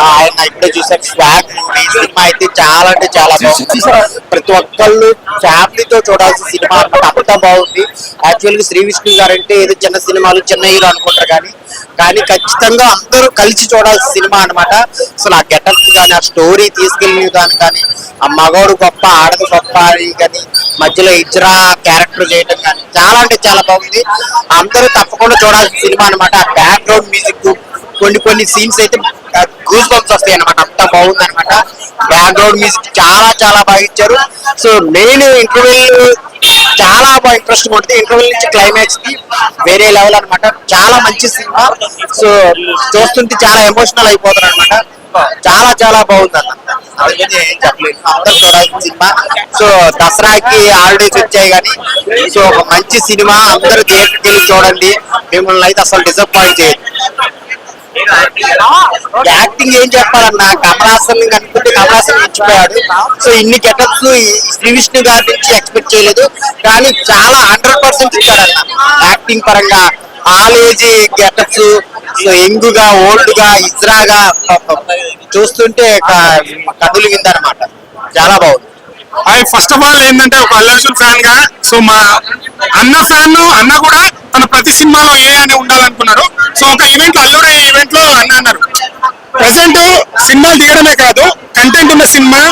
ఆయన ఇప్పుడే చూసారు స్వాగ్ మూవీ సినిమా అయితే చాలా అంటే చాలా బాగుంది. ప్రతి ఒక్కళ్ళు ఫ్యామిలీతో చూడాల్సిన సినిమా అన్నమాట, అంతా బాగుంది. యాక్చువల్గా శ్రీ విష్ణు గారు అంటే ఏదో చిన్న సినిమాలు చిన్న హీరో అనుకుంటారు కానీ ఖచ్చితంగా అందరూ కలిసి చూడాల్సిన సినిమా అనమాట. అసలు ఆ గెటప్స్ కానీ ఆ స్టోరీ తీసుకెళ్ళిన దాని కానీ ఆ మగవాడు గొప్ప ఆడదు గొప్ప అని కానీ మధ్యలో ఇజ్రా క్యారెక్టర్ చేయడం కానీ చాలా అంటే చాలా బాగుంది. అందరూ తప్పకుండా చూడాల్సిన సినిమా అనమాట. ఆ బ్యాక్గ్రౌండ్ మ్యూజిక్ కొన్ని సీన్స్ అయితే గూస్ బంప్స్ వస్తాయి అనమాట, అంత బాగుంది అనమాట. బ్యాక్గ్రౌండ్ మ్యూజిక్ చాలా చాలా బాగా ఇచ్చారు. సో మెయిన్ ఇంటర్వ్యూ చాలా బాగా ఇంట్రెస్ట్ ఉంటుంది. ఇంటర్వ్యూ నుంచి క్లైమాక్స్ కి వేరే లెవెల్ అనమాట. చాలా మంచి సినిమా. సో చూస్తుంటే చాలా ఎమోషనల్ అయిపోతారు అనమాట. చాలా చాలా బాగుంది అన్న, అందుకని ఏం చెప్పలేదు, అందరూ చూడాల్సిన సినిమా. సో దసరాకి హాలిడేస్ వచ్చాయి కానీ సో ఒక మంచి సినిమా, అందరూ థియేటర్కి వెళ్ళి చూడండి. మిమ్మల్ని అయితే అసలు డిసప్పాయింట్ చేయదు. యాక్టింగ్ ఏం చెప్పాలన్నా, కమల్ హాసన్ కనుకుంటే కమల్ హాసన్ మర్చిపోయాడు. సో ఇన్ని గెటప్స్ శ్రీ విష్ణు గారి నుంచి ఎక్స్పెక్ట్ చేయలేదు, కానీ చాలా 100% ఇచ్చాడన్న యాక్టింగ్ పరంగా. All age getups, so young గా ఓల్డ్ గా ఇజ్రాగా చూస్తుంటే కదులు విందనమాట. చాలా బాగుంది. ఫస్ట్ ఆఫ్ ఆల్ ఏంటంటే ఒక అల్లు అర్జున్ ఫ్యాన్ గా, సో మా అన్న కూడా తన ప్రతి సినిమాలో ఏ అని ఉండాలనుకున్నారు. సో ఒక ఈవెంట్ అల్లుడే ఈవెంట్ లో అన్నారు ప్రెసెంట్ సినిమాలు తీయడమే కాదు, కంటెంట్ ఉన్న సినిమా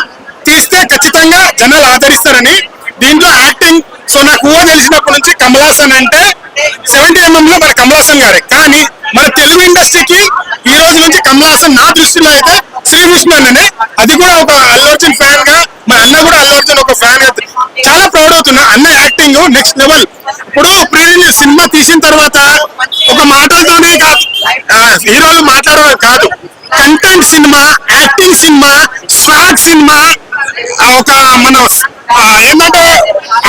తీస్తే ఖచ్చితంగా జనాలు ఆదరిస్తారని. దీంట్లో యాక్టింగ్, సో నాకు ఊహ తెలిసినప్పటి నుంచి కమల్ హాసన్ అంటే 70mm లో మన కమల్ హాసన్ గారే. కానీ మన తెలుగు ఇండస్ట్రీకి ఈ రోజు నుంచి కమల్ హాసన్ నా దృష్టిలో అయితే శ్రీ విష్ణు అన్ననే. అది కూడా ఒక అల్లు అర్జున్ ఫ్యాన్ గా, మన అన్న కూడా అల్లు అర్జున్ ఒక ఫ్యాన్ గా చాలా ప్రౌడ్ అవుతున్నా. అన్న యాక్టింగ్ నెక్స్ట్ లెవెల్. ఇప్పుడు ప్రీ రిలీజ్ సినిమా తీసిన తర్వాత ఒక మాటలతోనే కాదు, హీరోలు మాట్లాడడం కాదు, content cinema, acting cinema, swag cinema, ఒక మన ఏంటంటే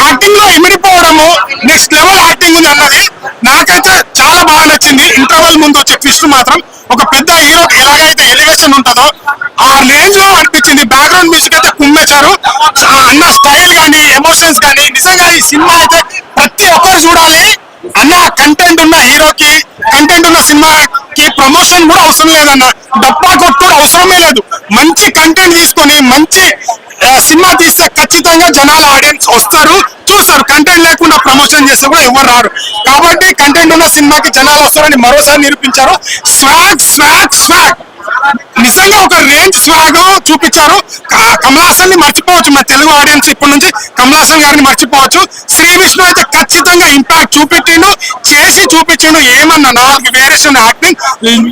యాక్టింగ్ లో ఇమిడిపోవడము, నెక్స్ట్ లెవెల్ యాక్టింగ్ ఉంది అన్నది నాకైతే చాలా బాగా నచ్చింది. ఇంటర్వెల్ ముందు వచ్చే ట్విస్ట్ మాత్రం ఒక పెద్ద హీరోకి ఎలాగైతే ఎలివేషన్ ఉంటుందో ఆ రేంజ్ లో అనిపించింది. బ్యాక్గ్రౌండ్ మ్యూజిక్ అయితే కుమ్మేశారు. అన్న స్టైల్ కానీ ఎమోషన్స్ కానీ నిజంగా ఈ సినిమా అయితే ప్రతి ఒక్కరు చూడాలి. అన్న కంటెంట్ ఉన్న హీరోకి, కంటెంట్ ఉన్న సినిమాకి ప్రమోషన్ కూడా అవసరం లేదన్న, డబ్బా కొట్టు అవసరమే లేదు. మంచి కంటెంట్ తీసుకొని మంచి సినిమా తీస్తే ఖచ్చితంగా జనాల ఆడియన్స్ వస్తారు, చూస్తారు. కంటెంట్ లేకుండా ప్రమోషన్ చేస్తే కూడా ఎవరు రారు. కాబట్టి కంటెంట్ ఉన్న సినిమాకి జనాలు వస్తారని మరోసారి నిరూపించారు. స్వాగ్ స్వాగ్ స్వాగ్ నిజంగా ఒక రేంజ్ స్వాగ్ చూపించారు. కమల్ హాసన్ ని మర్చిపోవచ్చు మన తెలుగు ఆడియన్స్, ఇప్పటి నుంచి కమల్ హాసన్ గారిని మర్చిపోవచ్చు. శ్రీ విష్ణు అయితే ఖచ్చితంగా ఇంపాక్ట్ చూపెట్టిండు, చేసి చూపించిండు. ఏమన్నా 4 వేరియేషన్ యాక్టింగ్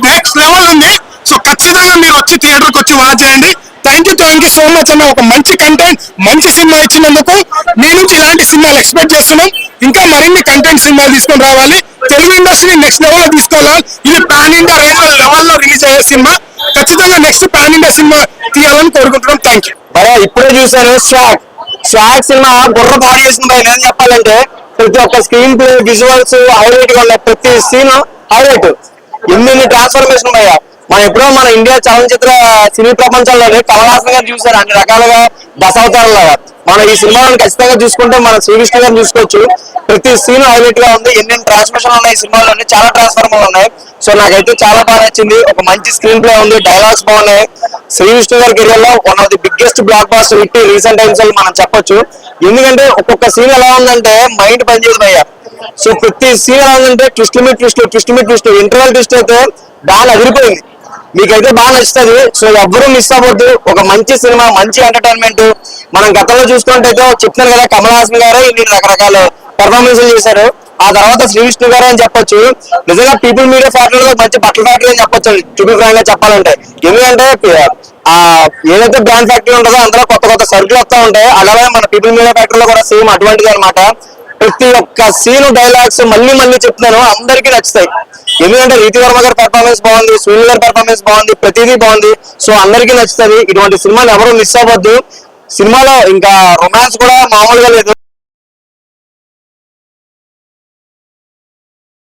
నెక్స్ట్ లెవెల్ ఉంది. సో ఖచ్చితంగా మీరు వచ్చి థియేటర్కి వచ్చి వాచ్ చేయండి. థ్యాంక్ యూ సో మచ్ అన్న. ఒక మంచి కంటెంట్, మంచి సినిమా ఇచ్చినందుకు మీ నుంచి ఇలాంటి సినిమాలు ఎక్స్పెక్ట్ చేస్తున్నాం. ఇంకా మరిన్ని కంటెంట్ సినిమాలు తీసుకొని రావాలి. తెలుగు ఇండస్ట్రీని నెక్స్ట్ లెవెల్ లో తీసుకోవాలి. ఇది పాన్ ఇండియా లెవెల్లో రిలీజ్ అయ్యే సినిమా. ఖచ్చితంగా నెక్స్ట్ పాన్ ఇండియా సినిమా తీయాలని కోరుకుంటున్నాం. Thank you. ఇప్పుడే చూసాను స్వాగ్ సినిమా బుర్ర పాడు చేసింది. ఏం చెప్పాలంటే ప్రతి ఒక్క స్క్రీన్ ప్లే, విజువల్స్ హైలైట్ గా ఉన్నాయి. ప్రతి సీన్ హైలైట్. ఎన్ని ట్రాన్స్ఫర్మేషన్ అయ్యా. మనం ఎప్పుడో మన ఇండియా చలనచిత్ర సినీ ప్రపంచంలోనే కమల్ హాసన్ గారు చూసారు అన్ని రకాలుగా దశావతారాలుగా. మనం ఈ సినిమాలను ఖచ్చితంగా చూసుకుంటే మన శ్రీ విష్ణు గారిని చూసుకోవచ్చు. ప్రతి సీన్ హైలైట్ గా ఉంది. ఎన్ని ట్రాన్స్ఫర్మేషన్ ఉన్నాయి ఈ సినిమాలోనే, చాలా ట్రాన్స్ఫర్మేషన్ ఉన్నాయి. సో నాకైతే చాలా బాగా నచ్చింది. ఒక మంచి స్క్రీన్ ప్లే ఉంది, డైలాగ్స్ బాగున్నాయి. శ్రీ విష్ణు గారి కెరియర్ లో one of the biggest blockbuster hit recent times అని మనం చెప్పొచ్చు. ఎందుకంటే ఒక్కొక్క సీన్ ఎలా ఉందంటే మైండ్ పనిచేయదు అయ్యా. సో ప్రతి సీన్ ఎలా ఉందంటే ట్విస్ట్ మీ ట్విస్ట్ ఇంటర్వల్ ట్విస్ట్ అయితే బాగా అదిరిపోయింది. మీకైతే బాగా నచ్చుతుంది. సో ఎవ్వరూ మిస్ అవ్వద్దు. ఒక మంచి సినిమా, మంచి ఎంటర్టైన్మెంట్. మనం గతంలో చూసుకుంటే చెప్తాను కదా, కమల్ హాసన్ గారు ఇన్ని రకరకాల పెర్ఫార్మెన్స్లు చేశారు. ఆ తర్వాత శ్రీ విష్ణు గారు అని చెప్పొచ్చు. నిజంగా పీపుల్ మీడియా ఫ్యాక్టరీలో మంచి బట్టల ఫ్యాక్టరీ అని చెప్పొచ్చు, టు ఫ్రాంక్ గా చెప్పాలంటే. ఎందుకంటే ఏదైతే బ్రాండ్ ఫ్యాక్టరీ ఉంటుందో అందులో కొత్త కొత్త సరుకులు వస్తూ ఉంటాయి. అలాగే మన పీపుల్ మీడియా ఫ్యాక్టరీలో కూడా సేమ్ అటువంటిది అనమాట. ప్రతి ఒక్క సీను, డైలాగ్స్ మళ్ళీ చెప్తున్నాను, అందరికీ నచ్చుతాయి. ఎందుకంటే రీతి వర్మ గారి పెర్ఫార్మెన్స్ బాగుంది, సునీల్ గారి పెర్ఫార్మెన్స్ బాగుంది, ప్రతిదీ బాగుంది. సో అందరికీ నచ్చుతుంది. ఇటువంటి సినిమాలు ఎవరు మిస్ అవ్వద్దు. సినిమాలో ఇంకా రొమాన్స్ కూడా మామూలుగా లేదు.